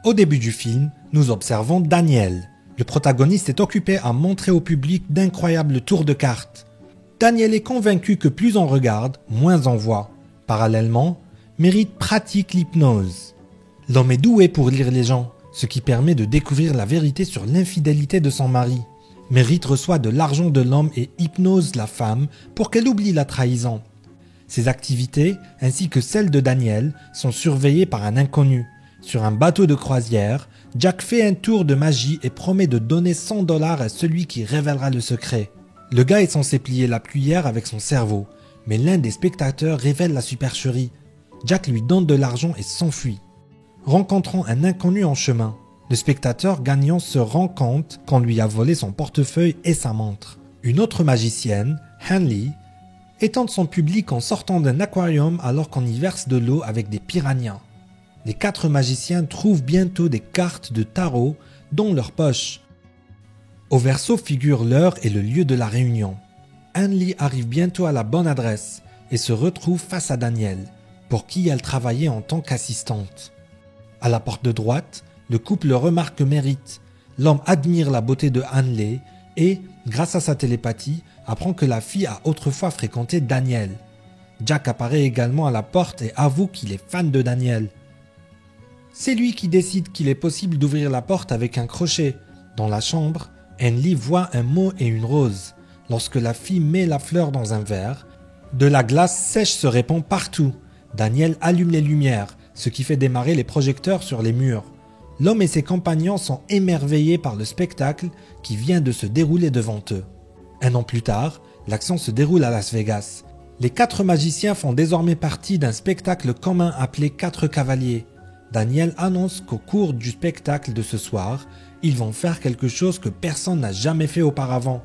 Au début du film, nous observons Daniel. Le protagoniste est occupé à montrer au public d'incroyables tours de cartes. Daniel est convaincu que plus on regarde, moins on voit. Parallèlement, Merritt pratique l'hypnose. L'homme est doué pour lire les gens, ce qui permet de découvrir la vérité sur l'infidélité de son mari. Merritt reçoit de l'argent de l'homme et hypnose la femme pour qu'elle oublie la trahison. Ses activités, ainsi que celles de Daniel, sont surveillées par un inconnu. Sur un bateau de croisière, Jack fait un tour de magie et promet de donner 100 $ à celui qui révélera le secret. Le gars est censé plier la cuillère avec son cerveau, mais l'un des spectateurs révèle la supercherie. Jack lui donne de l'argent et s'enfuit. Rencontrant un inconnu en chemin, le spectateur gagnant se rend compte qu'on lui a volé son portefeuille et sa montre. Une autre magicienne, Hanley, étend son public en sortant d'un aquarium alors qu'on y verse de l'eau avec des piranhas. Les 4 magiciens trouvent bientôt des cartes de tarot dans leur poche. Au verso figure l'heure et le lieu de la réunion. Hanley arrive bientôt à la bonne adresse et se retrouve face à Daniel, pour qui elle travaillait en tant qu'assistante. À la porte de droite, le couple remarque Merritt. L'homme admire la beauté de Hanley et, grâce à sa télépathie, apprend que la fille a autrefois fréquenté Daniel. Jack apparaît également à la porte et avoue qu'il est fan de Daniel. C'est lui qui décide qu'il est possible d'ouvrir la porte avec un crochet. Dans la chambre, Hanley voit un mot et une rose. Lorsque la fille met la fleur dans un verre, de la glace sèche se répand partout. Daniel allume les lumières, ce qui fait démarrer les projecteurs sur les murs. L'homme et ses compagnons sont émerveillés par le spectacle qui vient de se dérouler devant eux. Un an plus tard, l'action se déroule à Las Vegas. Les 4 magiciens font désormais partie d'un spectacle commun appelé 4 cavaliers. Daniel annonce qu'au cours du spectacle de ce soir, ils vont faire quelque chose que personne n'a jamais fait auparavant.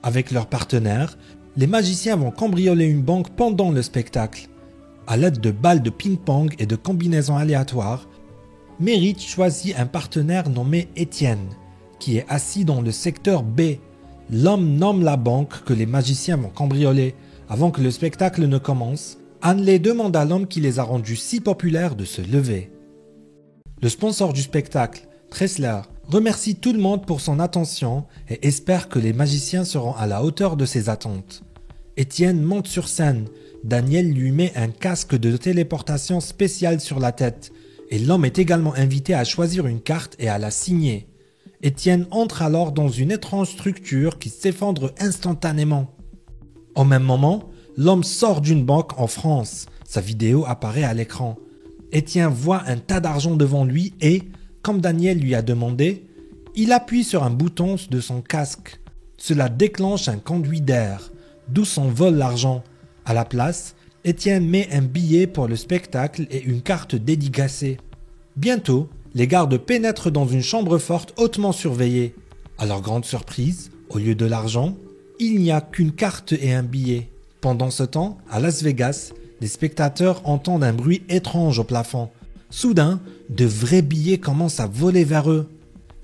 Avec leurs partenaires, les magiciens vont cambrioler une banque pendant le spectacle. À l'aide de balles de ping-pong et de combinaisons aléatoires, Merritt choisit un partenaire nommé Étienne, qui est assis dans le secteur B. L'homme nomme la banque que les magiciens vont cambrioler. Avant que le spectacle ne commence, Hanley demande à l'homme qui les a rendus si populaires de se lever. Le sponsor du spectacle, Tressler, remercie tout le monde pour son attention et espère que les magiciens seront à la hauteur de ses attentes. Étienne monte sur scène. Daniel lui met un casque de téléportation spécial sur la tête et l'homme est également invité à choisir une carte et à la signer. Étienne entre alors dans une étrange structure qui s'effondre instantanément. Au même moment, l'homme sort d'une banque en France. Sa vidéo apparaît à l'écran. Étienne voit un tas d'argent devant lui et, comme Daniel lui a demandé, il appuie sur un bouton de son casque. Cela déclenche un conduit d'air, d'où s'envole l'argent. À la place, Étienne met un billet pour le spectacle et une carte dédicacée. Bientôt, les gardes pénètrent dans une chambre forte hautement surveillée. À leur grande surprise, au lieu de l'argent, il n'y a qu'une carte et un billet. Pendant ce temps, à Las Vegas, les spectateurs entendent un bruit étrange au plafond. Soudain, de vrais billets commencent à voler vers eux.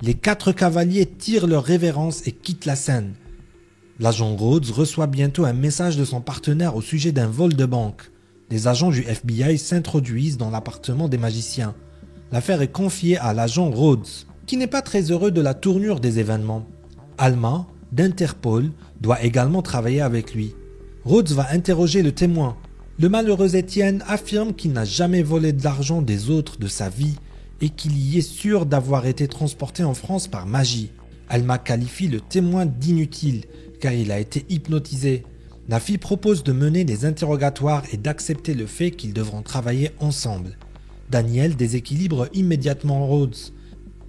Les 4 cavaliers tirent leur révérence et quittent la scène. L'agent Rhodes reçoit bientôt un message de son partenaire au sujet d'un vol de banque. Les agents du FBI s'introduisent dans l'appartement des magiciens. L'affaire est confiée à l'agent Rhodes, qui n'est pas très heureux de la tournure des événements. Alma, d'Interpol, doit également travailler avec lui. Rhodes va interroger le témoin. Le malheureux Étienne affirme qu'il n'a jamais volé de l'argent des autres de sa vie et qu'il y est sûr d'avoir été transporté en France par magie. Alma qualifie le témoin d'inutile car il a été hypnotisé. La fille propose de mener des interrogatoires et d'accepter le fait qu'ils devront travailler ensemble. Daniel déséquilibre immédiatement Rhodes,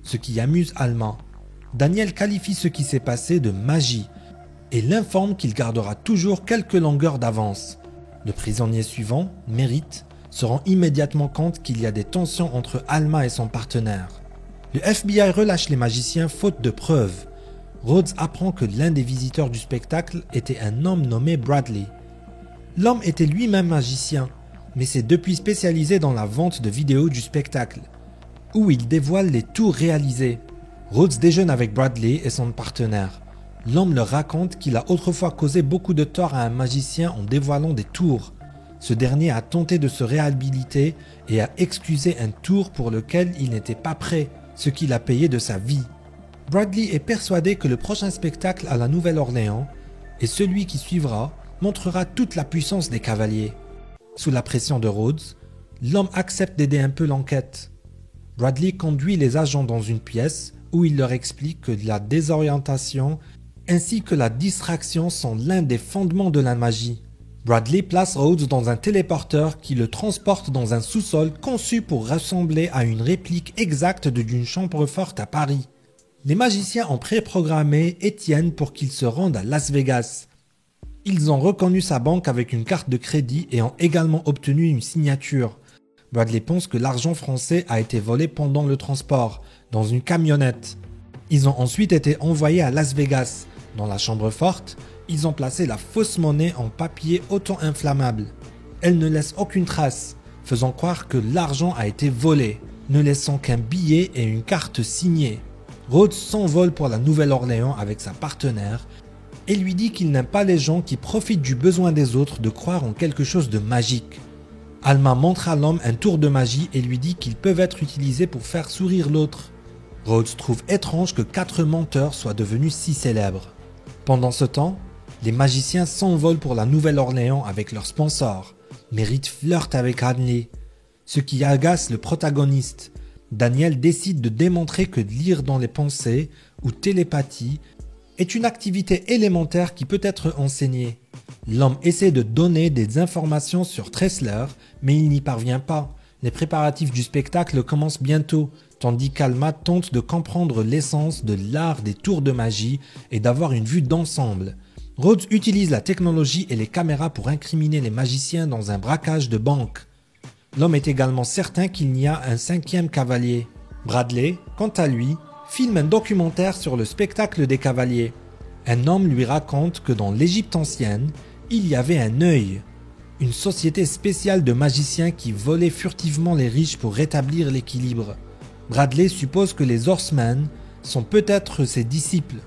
ce qui amuse Alma. Daniel qualifie ce qui s'est passé de magie et l'informe qu'il gardera toujours quelques longueurs d'avance. Le prisonnier suivant, Merritt, se rend immédiatement compte qu'il y a des tensions entre Alma et son partenaire. Le FBI relâche les magiciens faute de preuves. Rhodes apprend que l'un des visiteurs du spectacle était un homme nommé Bradley. L'homme était lui-même magicien, mais s'est depuis spécialisé dans la vente de vidéos du spectacle, où il dévoile les tours réalisés. Rhodes déjeune avec Bradley et son partenaire. L'homme leur raconte qu'il a autrefois causé beaucoup de tort à un magicien en dévoilant des tours. Ce dernier a tenté de se réhabiliter et a excusé un tour pour lequel il n'était pas prêt, ce qui l'a payé de sa vie. Bradley est persuadé que le prochain spectacle à la Nouvelle-Orléans et celui qui suivra montrera toute la puissance des cavaliers. Sous la pression de Rhodes, l'homme accepte d'aider un peu l'enquête. Bradley conduit les agents dans une pièce où il leur explique que la désorientation ainsi que la distraction sont l'un des fondements de la magie. Bradley place Rhodes dans un téléporteur qui le transporte dans un sous-sol conçu pour ressembler à une réplique exacte d'une chambre forte à Paris. Les magiciens ont préprogrammé Étienne pour qu'il se rende à Las Vegas. Ils ont reconnu sa banque avec une carte de crédit et ont également obtenu une signature. Bradley pense que l'argent français a été volé pendant le transport, dans une camionnette. Ils ont ensuite été envoyés à Las Vegas. Dans la chambre forte, ils ont placé la fausse monnaie en papier auto-inflammable. Elle ne laisse aucune trace, faisant croire que l'argent a été volé, ne laissant qu'un billet et une carte signée. Rhodes s'envole pour la Nouvelle-Orléans avec sa partenaire et lui dit qu'il n'aime pas les gens qui profitent du besoin des autres de croire en quelque chose de magique. Alma montre à l'homme un tour de magie et lui dit qu'ils peuvent être utilisés pour faire sourire l'autre. Rhodes trouve étrange que 4 menteurs soient devenus si célèbres. Pendant ce temps, les magiciens s'envolent pour la Nouvelle-Orléans avec leurs sponsors. Merritt flirte avec Hanley, ce qui agace le protagoniste. Daniel décide de démontrer que lire dans les pensées ou télépathie est une activité élémentaire qui peut être enseignée. L'homme essaie de donner des informations sur Tressler, mais il n'y parvient pas. Les préparatifs du spectacle commencent bientôt, tandis qu'Alma tente de comprendre l'essence de l'art des tours de magie et d'avoir une vue d'ensemble. Rhodes utilise la technologie et les caméras pour incriminer les magiciens dans un braquage de banque. L'homme est également certain qu'il y a un 5e cavalier. Bradley, quant à lui, filme un documentaire sur le spectacle des cavaliers. Un homme lui raconte que dans l'Égypte ancienne, il y avait un œil, une société spéciale de magiciens qui volaient furtivement les riches pour rétablir l'équilibre. Bradley suppose que les Horsemen sont peut-être ses disciples.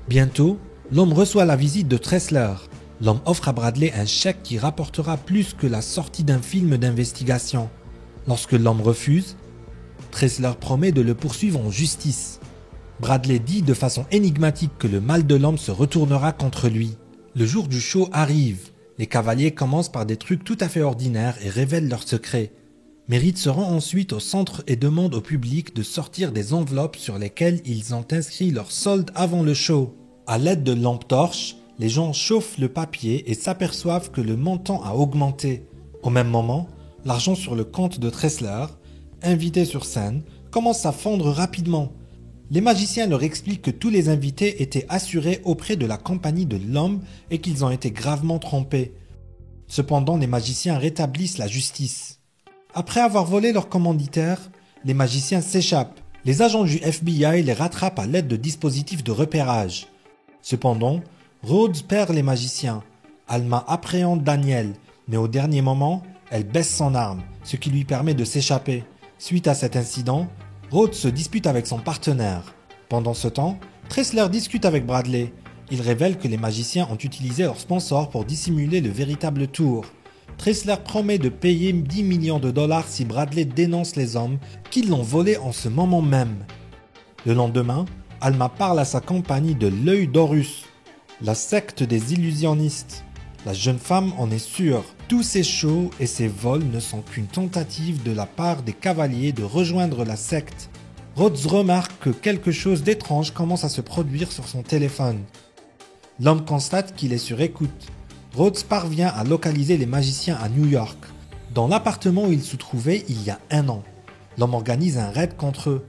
Bientôt, l'homme reçoit la visite de Tressler. L'homme offre à Bradley un chèque qui rapportera plus que la sortie d'un film d'investigation. Lorsque l'homme refuse, Tressler promet de le poursuivre en justice. Bradley dit de façon énigmatique que le mal de l'homme se retournera contre lui. Le jour du show arrive. Les cavaliers commencent par des trucs tout à fait ordinaires et révèlent leurs secrets. Merritt se rend ensuite au centre et demande au public de sortir des enveloppes sur lesquelles ils ont inscrit leurs soldes avant le show. À l'aide de lampes torches, les gens chauffent le papier et s'aperçoivent que le montant a augmenté. Au même moment, l'argent sur le compte de Tressler, invité sur scène, commence à fondre rapidement. Les magiciens leur expliquent que tous les invités étaient assurés auprès de la compagnie de l'homme et qu'ils ont été gravement trompés. Cependant, les magiciens rétablissent la justice. Après avoir volé leur commanditaire, les magiciens s'échappent. Les agents du FBI les rattrapent à l'aide de dispositifs de repérage. Cependant, Rhodes perd les magiciens. Alma appréhende Daniel, mais au dernier moment, elle baisse son arme, ce qui lui permet de s'échapper. Suite à cet incident, Rhodes se dispute avec son partenaire. Pendant ce temps, Tressler discute avec Bradley. Il révèle que les magiciens ont utilisé leur sponsor pour dissimuler le véritable tour. Tressler promet de payer 10 millions de dollars si Bradley dénonce les hommes qui l'ont volé en ce moment même. Le lendemain, Alma parle à sa compagnie de l'œil d'Horus, la secte des illusionnistes. La jeune femme en est sûre. Tous ces shows et ces vols ne sont qu'une tentative de la part des cavaliers de rejoindre la secte. Rhodes remarque que quelque chose d'étrange commence à se produire sur son téléphone. L'homme constate qu'il est sur écoute. Rhodes parvient à localiser les magiciens à New York, dans l'appartement où ils se trouvaient il y a 1 an. L'homme organise un raid contre eux.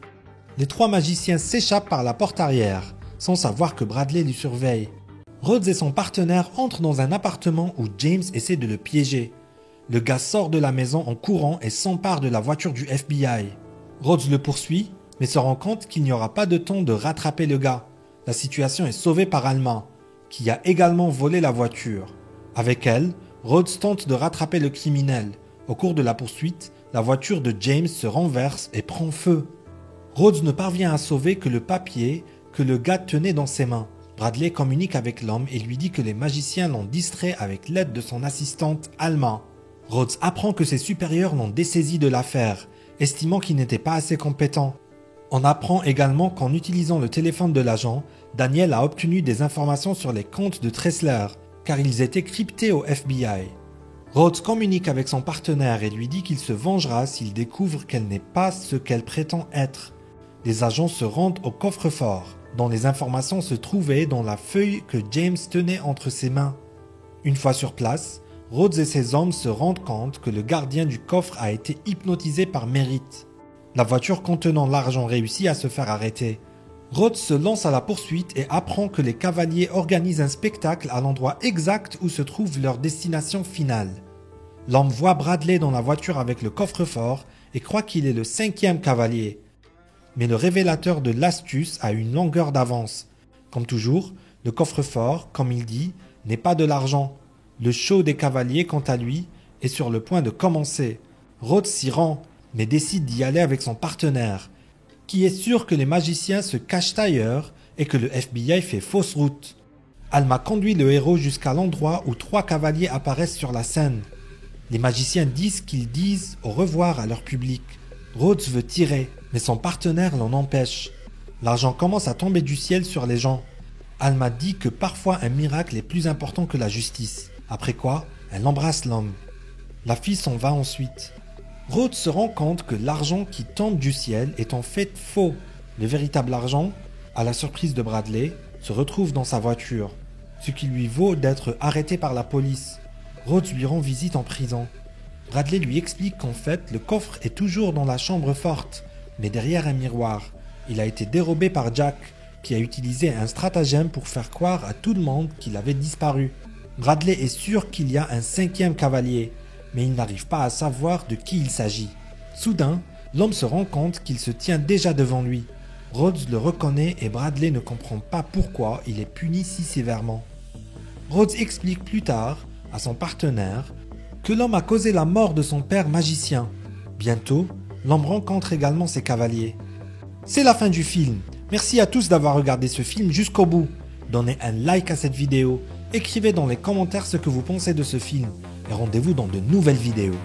Les 3 magiciens s'échappent par la porte arrière, sans savoir que Bradley les surveille. Rhodes et son partenaire entrent dans un appartement où James essaie de le piéger. Le gars sort de la maison en courant et s'empare de la voiture du FBI. Rhodes le poursuit, mais se rend compte qu'il n'y aura pas de temps de rattraper le gars. La situation est sauvée par Alma, qui a également volé la voiture. Avec elle, Rhodes tente de rattraper le criminel. Au cours de la poursuite, la voiture de James se renverse et prend feu. Rhodes ne parvient à sauver que le papier que le gars tenait dans ses mains. Bradley communique avec l'homme et lui dit que les magiciens l'ont distrait avec l'aide de son assistante Alma. Rhodes apprend que ses supérieurs l'ont dessaisi de l'affaire, estimant qu'il n'était pas assez compétent. On apprend également qu'en utilisant le téléphone de l'agent, Daniel a obtenu des informations sur les comptes de Tressler, car ils étaient cryptés au FBI. Rhodes communique avec son partenaire et lui dit qu'il se vengera s'il découvre qu'elle n'est pas ce qu'elle prétend être. Les agents se rendent au coffre-fort, dont les informations se trouvaient dans la feuille que James tenait entre ses mains. Une fois sur place, Rhodes et ses hommes se rendent compte que le gardien du coffre a été hypnotisé par Merritt. La voiture contenant l'argent réussit à se faire arrêter. Rhodes se lance à la poursuite et apprend que les cavaliers organisent un spectacle à l'endroit exact où se trouve leur destination finale. L'homme voit Bradley dans la voiture avec le coffre-fort et croit qu'il est le 5e cavalier. Mais le révélateur de l'astuce a une longueur d'avance. Comme toujours, le coffre-fort, comme il dit, n'est pas de l'argent. Le show des cavaliers, quant à lui, est sur le point de commencer. Rhodes s'y rend, mais décide d'y aller avec son partenaire, qui est sûr que les magiciens se cachent ailleurs et que le FBI fait fausse route. Alma conduit le héros jusqu'à l'endroit où 3 cavaliers apparaissent sur la scène. Les magiciens disent qu'ils disent au revoir à leur public. Rhodes veut tirer, mais son partenaire l'en empêche. L'argent commence à tomber du ciel sur les gens. Alma dit que parfois un miracle est plus important que la justice. Après quoi, elle embrasse l'homme. La fille s'en va ensuite. Rhodes se rend compte que l'argent qui tombe du ciel est en fait faux. Le véritable argent, à la surprise de Bradley, se retrouve dans sa voiture, ce qui lui vaut d'être arrêté par la police. Rhodes lui rend visite en prison. Bradley lui explique qu'en fait, le coffre est toujours dans la chambre forte, mais derrière un miroir. Il a été dérobé par Jack, qui a utilisé un stratagème pour faire croire à tout le monde qu'il avait disparu. Bradley est sûr qu'il y a un 5e cavalier, mais il n'arrive pas à savoir de qui il s'agit. Soudain, l'homme se rend compte qu'il se tient déjà devant lui. Rhodes le reconnaît et Bradley ne comprend pas pourquoi il est puni si sévèrement. Rhodes explique plus tard à son partenaire que l'homme a causé la mort de son père magicien. Bientôt, l'homme rencontre également ses cavaliers. C'est la fin du film. Merci à tous d'avoir regardé ce film jusqu'au bout. Donnez un like à cette vidéo, écrivez dans les commentaires ce que vous pensez de ce film et rendez-vous dans de nouvelles vidéos.